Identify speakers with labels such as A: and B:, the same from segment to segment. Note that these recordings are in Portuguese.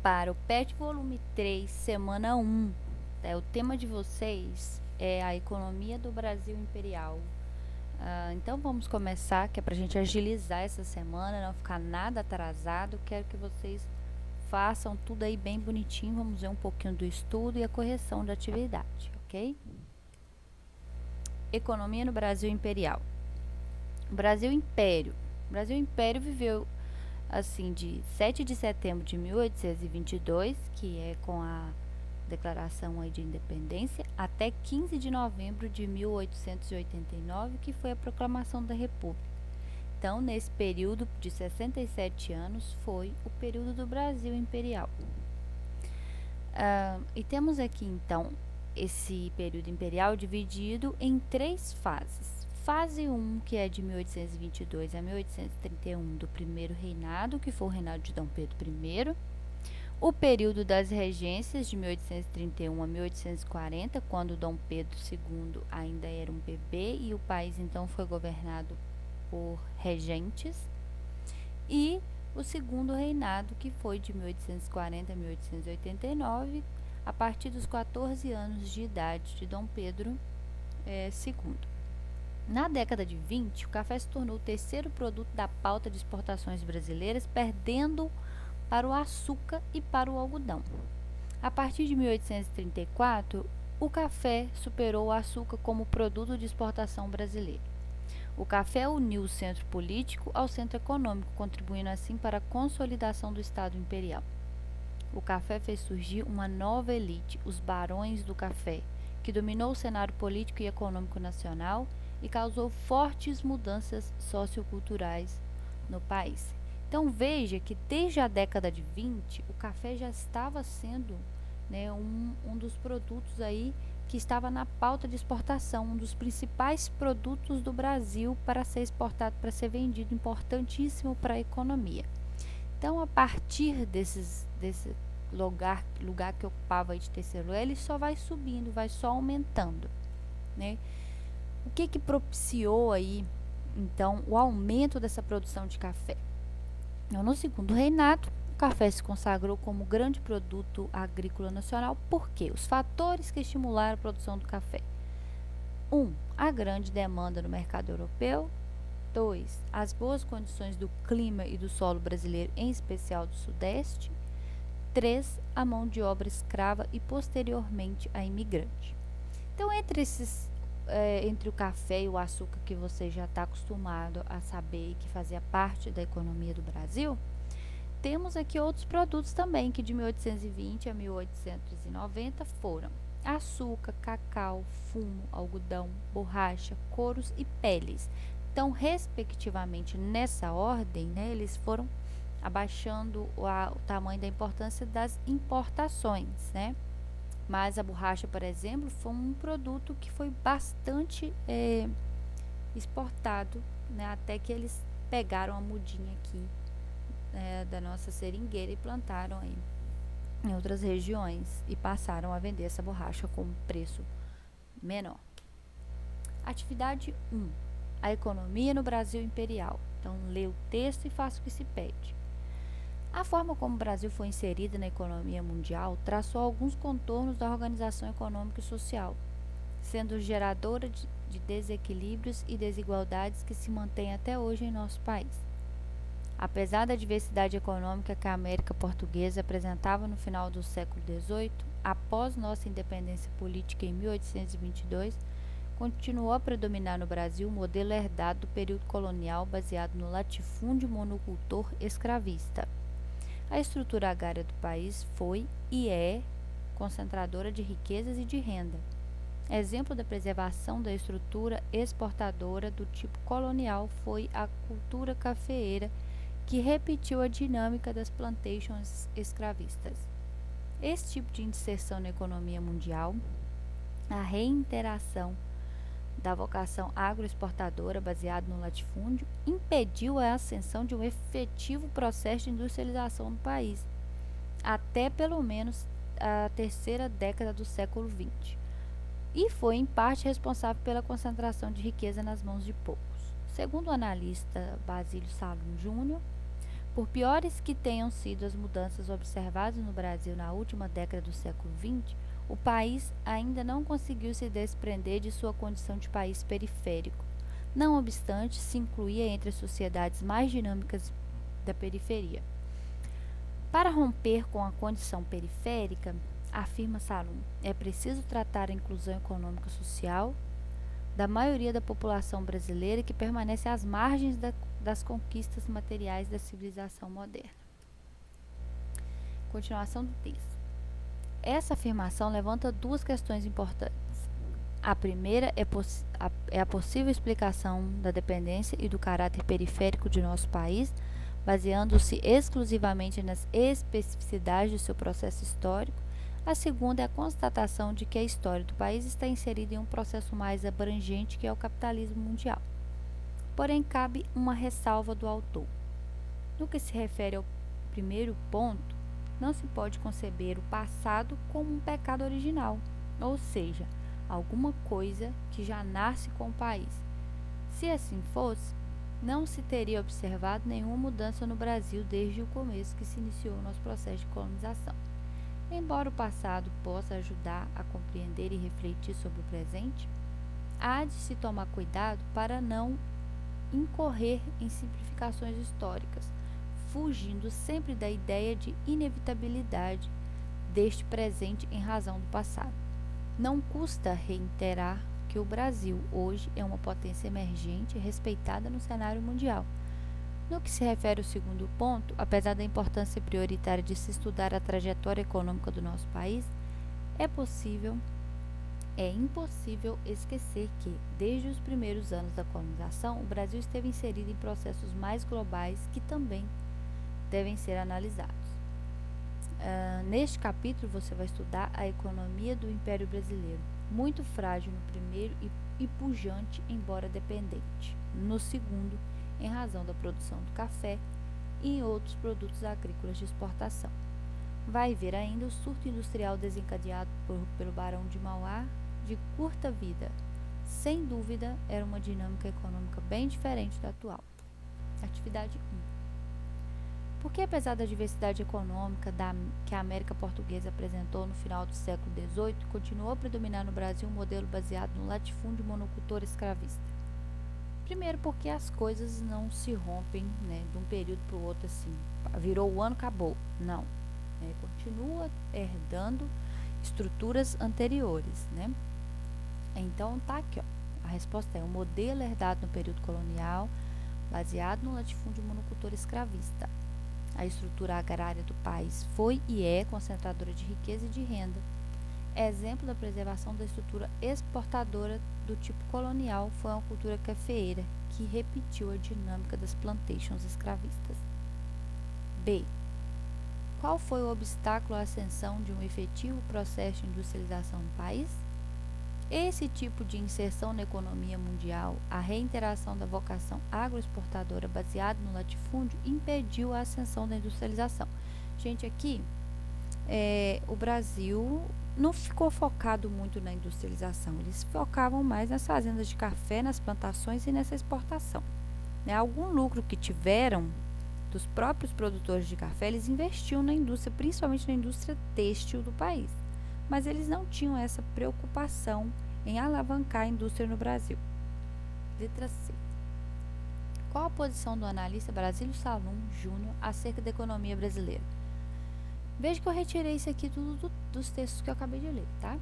A: para o PET volume 3, semana 1. O tema de vocês é a economia do Brasil imperial. Então vamos começar, que é para a gente agilizar essa semana, não ficar nada atrasado. Quero que vocês façam tudo aí bem bonitinho. Vamos ver um pouquinho do estudo e a correção da atividade, ok? Economia no Brasil imperial. Brasil Império. O Brasil Império viveu assim de 7 de setembro de 1822, que é com a declaração aí de independência, até 15 de novembro de 1889, que foi a proclamação da República. Então, nesse período de 67 anos, foi o período do Brasil imperial. E temos aqui, então, esse período imperial dividido em 3 fases. Fase 1, que é de 1822 a 1831, do primeiro reinado, que foi o reinado de Dom Pedro I. O período das regências, de 1831 a 1840, quando Dom Pedro II ainda era um bebê e o país então foi governado por regentes. E o segundo reinado, que foi de 1840 a 1889, a partir dos 14 anos de idade de Dom Pedro II. Na década de 20, o café se tornou o terceiro produto da pauta de exportações brasileiras, perdendo para o açúcar e para o algodão. A partir de 1834, o café superou o açúcar como produto de exportação brasileiro. O café uniu o centro político ao centro econômico, contribuindo assim para a consolidação do Estado imperial. O café fez surgir uma nova elite, os barões do café, que dominou o cenário político e econômico nacional e causou fortes mudanças socioculturais no país. Então veja que desde a década de 20, o café já estava sendo um dos produtos aí que estava na pauta de exportação, um dos principais produtos do Brasil para ser exportado, para ser vendido, importantíssimo para a economia. Então, a partir desse lugar que ocupava aí de terceiro lugar, ele só vai subindo, vai só aumentando, né? O que propiciou aí, então, o aumento dessa produção de café? No segundo reinado, o café se consagrou como grande produto agrícola nacional. Por quê? Os fatores que estimularam a produção do café. 1. A grande demanda no mercado europeu. 2. As boas condições do clima e do solo brasileiro, em especial do Sudeste. 3. A mão de obra escrava e, posteriormente, a imigrante. Então, entre o café e o açúcar, que você já está acostumado a saber que fazia parte da economia do Brasil, temos aqui outros produtos também, que de 1820 a 1890 foram açúcar, cacau, fumo, algodão, borracha, couros e peles. Então, respectivamente, nessa ordem, eles foram abaixando o tamanho da importância das importações, Mas a borracha, por exemplo, foi um produto que foi bastante exportado, até que eles pegaram a mudinha aqui da nossa seringueira e plantaram aí em outras regiões e passaram a vender essa borracha com um preço menor. Atividade 1. A economia no Brasil imperial. Então, lê o texto e faça o que se pede. A forma como o Brasil foi inserido na economia mundial traçou alguns contornos da organização econômica e social, sendo geradora de desequilíbrios e desigualdades que se mantêm até hoje em nosso país. Apesar da diversidade econômica que a América Portuguesa apresentava no final do século XVIII, após nossa independência política em 1822, continuou a predominar no Brasil o modelo herdado do período colonial baseado no latifúndio monocultor escravista. A estrutura agrária do país foi e é concentradora de riquezas e de renda. Exemplo da preservação da estrutura exportadora do tipo colonial foi a cultura cafeeira, que repetiu a dinâmica das plantations escravistas. Esse tipo de inserção na economia mundial, a reinteração da vocação agroexportadora baseada no latifúndio, impediu a ascensão de um efetivo processo de industrialização no país, até pelo menos a terceira década do século XX, e foi em parte responsável pela concentração de riqueza nas mãos de poucos. Segundo o analista Basílio Salum Júnior, Por piores que tenham sido as mudanças observadas no Brasil na última década do século XX, o país ainda não conseguiu se desprender de sua condição de país periférico. Não obstante, se incluía entre as sociedades mais dinâmicas da periferia. Para romper com a condição periférica, afirma Salum, é preciso tratar a inclusão econômica e social da maioria da população brasileira que permanece às margens das conquistas materiais da civilização moderna. Continuação do texto. Essa afirmação levanta duas questões importantes. A primeira é a possível explicação da dependência e do caráter periférico de nosso país, baseando-se exclusivamente nas especificidades de seu processo histórico. A segunda é a constatação de que a história do país está inserida em um processo mais abrangente que é o capitalismo mundial. Porém, cabe uma ressalva do autor. No que se refere ao primeiro ponto, não se pode conceber o passado como um pecado original, ou seja, alguma coisa que já nasce com o país. Se assim fosse, não se teria observado nenhuma mudança no Brasil desde o começo que se iniciou o nosso processo de colonização. Embora o passado possa ajudar a compreender e refletir sobre o presente, há de se tomar cuidado para não incorrer em simplificações históricas, fugindo sempre da ideia de inevitabilidade deste presente em razão do passado. Não custa reiterar que o Brasil hoje é uma potência emergente e respeitada no cenário mundial. No que se refere ao segundo ponto, apesar da importância prioritária de se estudar a trajetória econômica do nosso país, é impossível esquecer que, desde os primeiros anos da colonização, o Brasil esteve inserido em processos mais globais que também devem ser analisados. Neste capítulo você vai estudar a economia do Império Brasileiro, muito frágil no primeiro e pujante, embora dependente, no segundo, em razão da produção do café e em outros produtos agrícolas de exportação. Vai ver ainda o surto industrial desencadeado pelo Barão de Mauá, de curta vida. Sem dúvida, era uma dinâmica econômica bem diferente da atual. Atividade 1. Porque apesar da diversidade econômica que a América Portuguesa apresentou no final do século XVIII, continuou a predominar no Brasil um modelo baseado no latifúndio monocultor escravista. Primeiro porque as coisas não se rompem, de um período para o outro assim, virou o ano, acabou. Não, continua herdando estruturas anteriores, Então tá aqui, a resposta é: o modelo herdado no período colonial, baseado no latifúndio monocultor escravista. A estrutura agrária do país foi e é concentradora de riqueza e de renda. Exemplo da preservação da estrutura exportadora do tipo colonial foi uma cultura cafeeira, que repetiu a dinâmica das plantations escravistas. B. Qual foi o obstáculo à ascensão de um efetivo processo de industrialização no país? Esse tipo de inserção na economia mundial, a reiteração da vocação agroexportadora baseada no latifúndio, impediu a ascensão da industrialização. Gente, aqui o Brasil não ficou focado muito na industrialização, eles focavam mais nas fazendas de café, nas plantações e nessa exportação. Algum lucro que tiveram dos próprios produtores de café, eles investiam na indústria, principalmente na indústria têxtil do país, mas eles não tinham essa preocupação em alavancar a indústria no Brasil. Letra C. Qual a posição do analista Brasílio Salum Júnior acerca da economia brasileira? Veja que eu retirei isso aqui tudo dos textos que eu acabei de ler, tá?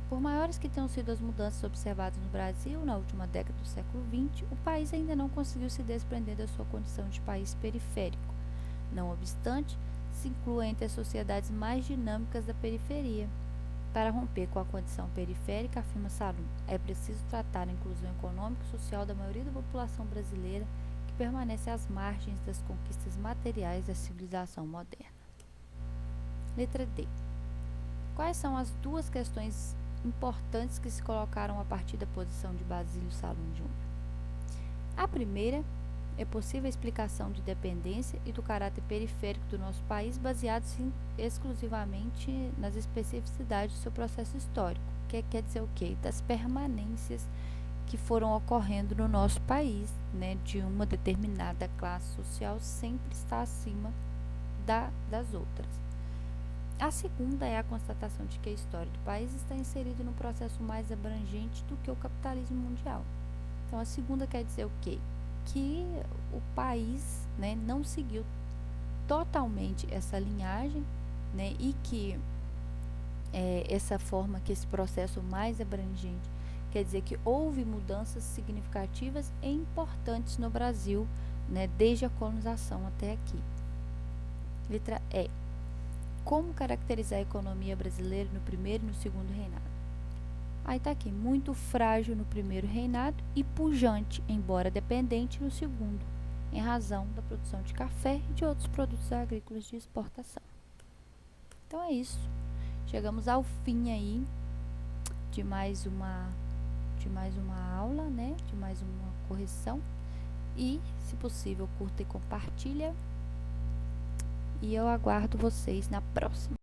A: Por maiores que tenham sido as mudanças observadas no Brasil na última década do século XX, o país ainda não conseguiu se desprender da sua condição de país periférico. Não obstante, se inclui entre as sociedades mais dinâmicas da periferia. Para romper com a condição periférica, afirma Salum, é preciso tratar a inclusão econômica e social da maioria da população brasileira que permanece às margens das conquistas materiais da civilização moderna. Letra D. Quais são as duas questões importantes que se colocaram a partir da posição de Brasílio Salum Júnior? A primeira é possível a explicação de dependência e do caráter periférico do nosso país baseados exclusivamente nas especificidades do seu processo histórico, que quer dizer o quê? Das permanências que foram ocorrendo no nosso país, né, de uma determinada classe social sempre está acima das outras. A segunda é a constatação de que a história do país está inserida num processo mais abrangente do que o capitalismo mundial. Então, a segunda quer dizer o quê? Que o país, né, não seguiu totalmente essa linhagem, né, e que essa forma, que esse processo mais abrangente, quer dizer que houve mudanças significativas e importantes no Brasil, né, desde a colonização até aqui. Letra E. Como caracterizar a economia brasileira no primeiro e no segundo reinado? Aí tá aqui, muito frágil no primeiro reinado e pujante, embora dependente, no segundo, em razão da produção de café e de outros produtos agrícolas de exportação. Então é isso. Chegamos ao fim aí de mais uma aula, né? De mais uma correção. E, se possível, curta e compartilha. E eu aguardo vocês na próxima.